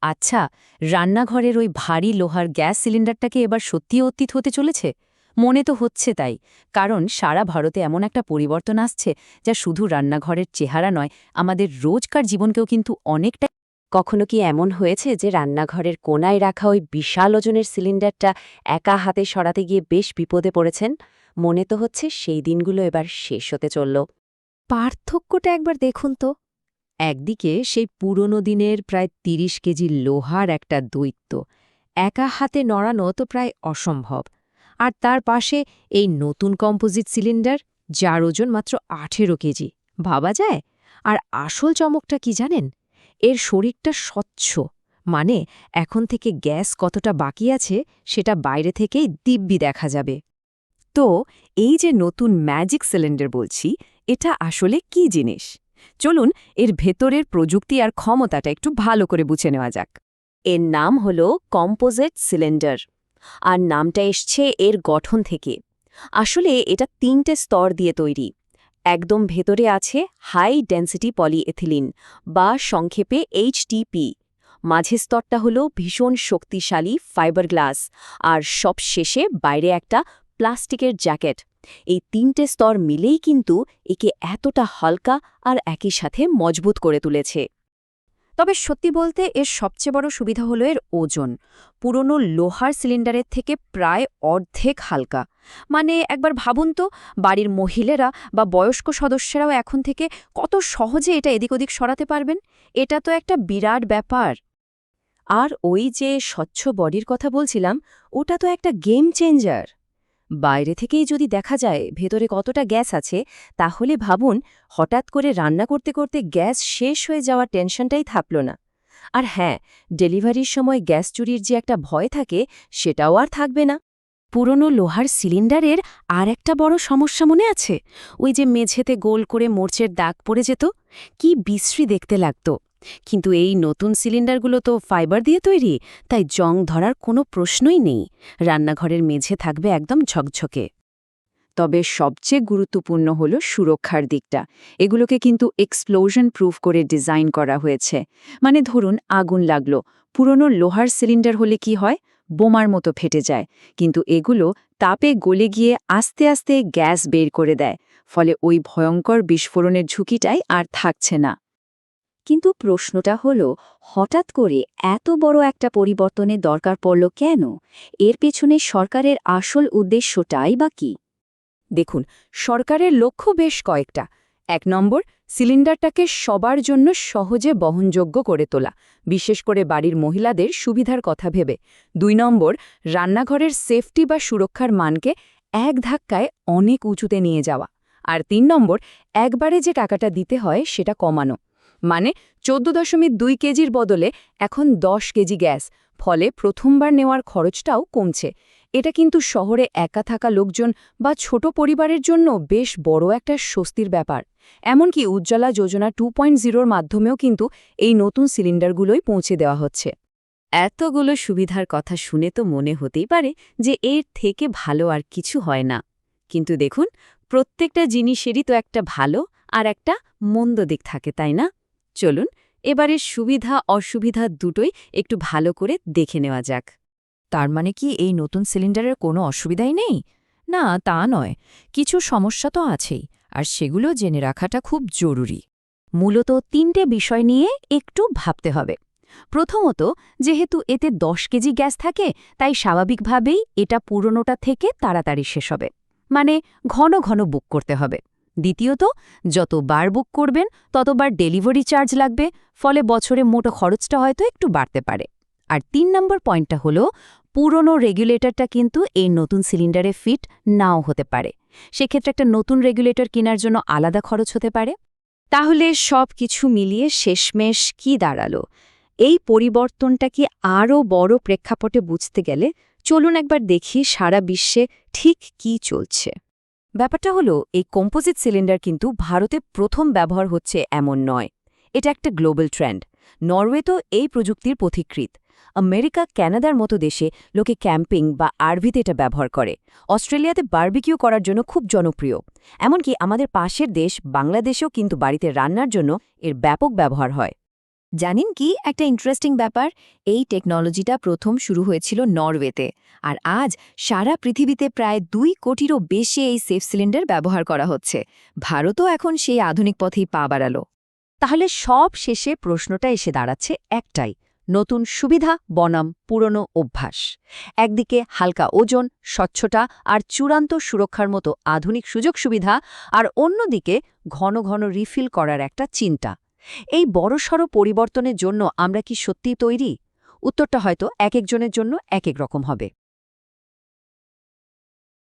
আচ্ছা, রান্নাঘরের ওই ভারী লোহার গ্যাস সিলিন্ডারটাকে এবার সত্যি অতীত হতে চলেছে? মনে তো হচ্ছে তাই, কারণ সারা ভারতে এমন একটা পরিবর্তন আসছে যা শুধু রান্নাঘরের চেহারা নয়, আমাদের রোজকার জীবনকেও কিন্তু অনেকটা। কখনো কি এমন হয়েছে যে রান্নাঘরের কোনায় রাখা ওই বিশাল ওজনের সিলিন্ডারটা একা হাতে সরাতে গিয়ে বেশ বিপদে পড়েছেন? মনে তো হচ্ছে সেই দিনগুলো এবার শেষ হতে চলল। পার্থক্যটা একবার দেখুন তো। একদিকে সেই পুরনো দিনের প্রায় ৩০ কেজি লোহার একটা দৈত্য, একা হাতে নড়ানো তো প্রায় অসম্ভব। আর তার পাশে এই নতুন কম্পোজিট সিলিন্ডার, যার ওজন মাত্র ১৮ কেজি। ভাবা যায়? আর আসল চমকটা কি জানেন? এর শরীরটা স্বচ্ছ, মানে এখন থেকে গ্যাস কতটা বাকি আছে সেটা বাইরে থেকেই দিব্যি দেখা যাবে। তো এই যে নতুন ম্যাজিক সিলিন্ডার বলছি, এটা আসলে কি জিনিস? চলুন এর ভেতরের প্রযুক্তি আর ক্ষমতাটা একটু ভালো করে বুঝে নেওয়া যাক। এর নাম হল কম্পোজিট সিলিন্ডার, আর নামটা এসছে এর গঠন থেকে। আসলে এটা ৩টে স্তর দিয়ে তৈরি। একদম ভেতরে আছে হাই ডেন্সিটি পলিএথিলিন বা সংক্ষেপে এইচটিপি। মাঝের স্তরটা হলো ভীষণ শক্তিশালী ফাইবার গ্লাস, আর সব শেষে বাইরে একটা প্লাস্টিকের জ্যাকেট। এই ৩টে স্তর মিলেই কিন্তু একে এতটা হালকা আর একই সাথে মজবুত করে তুলেছে। তবে সত্যি বলতে এর সবচেয়ে বড় সুবিধা হলো এর ওজন। পুরনো লোহার সিলিন্ডারের থেকে প্রায় অর্ধেক হালকা। মানে একবার ভাবুন তো, বাড়ির মহিলারা বা বয়স্ক সদস্যরাও এখন থেকে কত সহজে এটা এদিক ওদিক সরাতে পারবেন। এটা তো একটা বিরাট ব্যাপার। আর ওই যে স্বচ্ছ বডির কথা বলছিলাম, ওটা তো একটা গেম চেঞ্জার। বাইরে থেকেই যদি দেখা যায় ভেতরে কতটা গ্যাস আছে, তাহলে ভাবুন হঠাৎ করে রান্না করতে করতে গ্যাস শেষ হয়ে যাওয়ার টেনশনটাই থাকল না। আর হ্যাঁ, ডেলিভারির সময় গ্যাস চুরির যে একটা ভয় থাকে, সেটাও আর থাকবে না। পুরনো লোহার সিলিন্ডারের আর একটা বড় সমস্যা মনে আছে? ওই যে মেঝেতে গোল করে মোর্চের দাগ পড়ে যেত, কি বিশ্রী দেখতে লাগত। কিন্তু এই নতুন সিলিন্ডারগুলো তো ফাইবার দিয়ে তৈরি, তাই জং ধরার কোনো প্রশ্নই নেই। রান্নাঘরের মেঝে থাকবে একদম ঝকঝকে। তবে সবচেয়ে গুরুত্বপূর্ণ হল সুরক্ষার দিকটা। এগুলোকে কিন্তু এক্সপ্লোশন প্রুফ করে ডিজাইন করা হয়েছে। মানে ধরুন আগুন লাগলো, পুরনো লোহার সিলিন্ডার হলে কি হয়, বোমার মতো ফেটে যায়। কিন্তু এগুলো তাপে গলে গিয়ে আস্তে আস্তে গ্যাস বের করে দেয়, ফলে ওই ভয়ঙ্কর বিস্ফোরণের ঝুঁকিটাই আর থাকছে না। কিন্তু প্রশ্নটা হলো, হঠাৎ করে এত বড় একটা পরিবর্তনের দরকার পড়ল কেন? এর পেছনে সরকারের আসল উদ্দেশ্যটাই বা কি? দেখুন, সরকারের লক্ষ্য বেশ কয়েকটা। ১ নম্বর, সিলিন্ডারটাকে সবার জন্য সহজে বহনযোগ্য করে তোলা, বিশেষ করে বাড়ির মহিলাদের সুবিধার কথা ভেবে। ২ নম্বর, রান্নাঘরের সেফটি বা সুরক্ষার মানকে এক ধাক্কায় অনেক উঁচুতে নিয়ে যাওয়া। আর ৩ নম্বর, একবারে যে টাকাটা দিতে হয় সেটা কমানো। মানে ১৪.২ কেজির বদলে এখন ১০ কেজি গ্যাস, ফলে প্রথমবার নেওয়ার খরচটাও কমছে। এটা কিন্তু শহরে একা থাকা লোকজন বা ছোট পরিবারের জন্য বেশ বড় একটা স্বস্তির ব্যাপার। এমনকি উজ্জ্বলা যোজনা 2.0-র মাধ্যমেও কিন্তু এই নতুন সিলিন্ডারগুলোই পৌঁছে দেওয়া হচ্ছে। এতগুলো সুবিধার কথা শুনে তো মনে হতেই পারে যে এর থেকে ভালো আর কিছু হয় না। কিন্তু দেখুন, প্রত্যেকটা জিনিসেরই তো একটা ভালো আর একটা মন্দ দিক থাকে, তাই না? চলুন এবারের সুবিধা অসুবিধা দুটোই একটু ভালো করে দেখে নেওয়া যাক। তার মানে কি এই নতুন সিলিন্ডারের কোনো অসুবিধাই নেই? না, তা নয়। কিছু সমস্যা তো আছেই, আর সেগুলো জেনে রাখাটা খুব জরুরি। মূলত ৩টে বিষয় নিয়ে একটু ভাবতে হবে। প্রথমত, যেহেতু এতে ১০ কেজি গ্যাস থাকে, তাই স্বাভাবিকভাবেই এটা পুরনোটা থেকে তাড়াতাড়ি শেষ হবে। মানে ঘন ঘন বুক করতে হবে। দ্বিতীয়ত, যতবার বুক করবেন ততবার ডেলিভারি চার্জ লাগবে, ফলে বছরে মোটো খরচটা হয়তো একটু বাড়তে পারে। আর ৩ নম্বর পয়েন্টটা হলো, পুরনো রেগুলেটরটা কিন্তু এই নতুন সিলিন্ডারে ফিট নাও হতে পারে। সেক্ষেত্রে একটা নতুন রেগুলেটর কেনার জন্য আলাদা খরচ হতে পারে। তাহলে সব কিছু মিলিয়ে শেষমেশ কি দাঁড়ালো? এই পরিবর্তনটা কি আরও বড় প্রেক্ষাপটে বুঝতে গেলে চলুন একবার দেখি সারা বিশ্বে ঠিক কি চলছে। ব্যাপারটা হলো, এই কম্পোজিট সিলিন্ডার কিন্তু ভারতে প্রথম ব্যবহার হচ্ছে এমন নয়। এটা একটা গ্লোবাল ট্রেন্ড। নরওয়ে তো এই প্রযুক্তির পথিকৃৎ। আমেরিকা, কানাডার মতো দেশে লোকে ক্যাম্পিং বা আরভিতে এটা ব্যবহার করে। অস্ট্রেলিয়াতে বারবিকিউ করার জন্য খুব জনপ্রিয়। এমনকি আমাদের পাশের দেশ বাংলাদেশেও কিন্তু বাড়িতে রান্নার জন্য এর ব্যাপক ব্যবহার হয়। জানেন কি একটা ইন্টারেস্টিং ব্যাপার, এই টেকনোলজিটা প্রথম শুরু হয়েছিল নরওয়েতে, আর আজ সারা পৃথিবীতে প্রায় 2 কোটিরও বেশি এই সেফ সিলিন্ডার ব্যবহার করা হচ্ছে। ভারতও এখন সেই আধুনিক পথেই পা বাড়ালো। তাহলে সব শেষে প্রশ্নটা এসে দাঁড়াচ্ছে একটাই, নতুন সুবিধা বনাম পুরনো অভ্যাস। একদিকে হালকা ওজন, স্বচ্ছতা আর চূড়ান্ত সুরক্ষার মতো আধুনিক সুযোগ সুবিধা, আর অন্যদিকে ঘন ঘন রিফিল করার একটা চিন্তা। এই বড়সড় পরিবর্তনের জন্য আমরা কি সত্যিই তৈরি? উত্তরটা হয়তো এক একজনের জন্য এক এক রকম হবে।